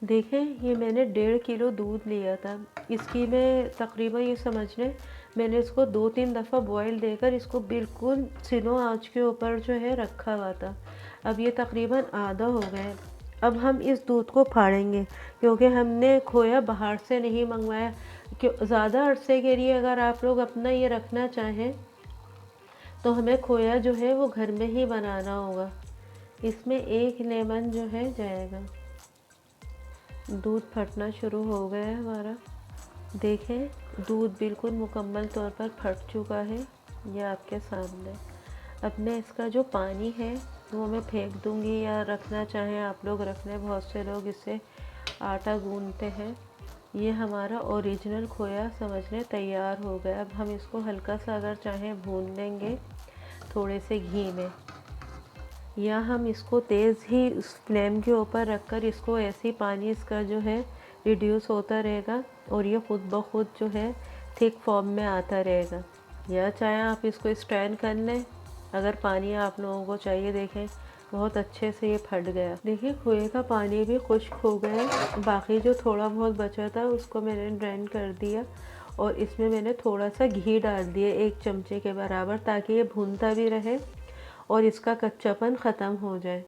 देखें, ये मैंने 1.5 किलो दूध लिया था। इसकी मैं तकरीबन ये समझ लें, मैंने इसको 2-3 दफ़ा बॉयल देकर इसको बिल्कुल स्लो आंच के ऊपर जो है रखा हुआ था। अब ये तकरीबन आधा हो गया है। अब हम इस दूध को फाड़ेंगे, क्योंकि हमने खोया बाहर से नहीं मंगवाया। क्यों ज़्यादा अरसे के लिए अगर आप लोग अपना ये रखना चाहें तो हमें खोया जो है वो घर में ही बनाना होगा। इसमें 1 लेमन जो है जाएगा। दूध फटना शुरू हो गया है हमारा। देखें, दूध बिल्कुल मुकम्मल तौर पर फट चुका है, ये आपके सामने। अब मैं इसका जो पानी है वो मैं फेंक दूंगी, या रखना चाहें आप लोग रख लें। बहुत से लोग इससे आटा गूंदते हैं। ये हमारा ओरिजिनल खोया समझ लें तैयार हो गया। अब हम इसको हल्का सा अगर चाहें भून लेंगे थोड़े से घी में, या हम इसको तेज़ ही उस फ्लेम के ऊपर रखकर इसको ऐसे ही पानी इसका जो है रिड्यूस होता रहेगा और ये ख़ुद ब खुद जो है थिक फॉर्म में आता रहेगा। या चाहे आप इसको स्ट्रेन कर लें अगर पानी आप लोगों को चाहिए। देखें, बहुत अच्छे से ये फट गया। देखिए, खोए का पानी भी खुश्क हो गया। बाकी जो थोड़ा बहुत बचा था उसको मैंने ड्रेन कर दिया और इसमें मैंने थोड़ा सा घी डाल दिया 1 चमचे के बराबर, ताकि ये भूनता भी रहे और इसका कच्चापन ख़त्म हो जाए।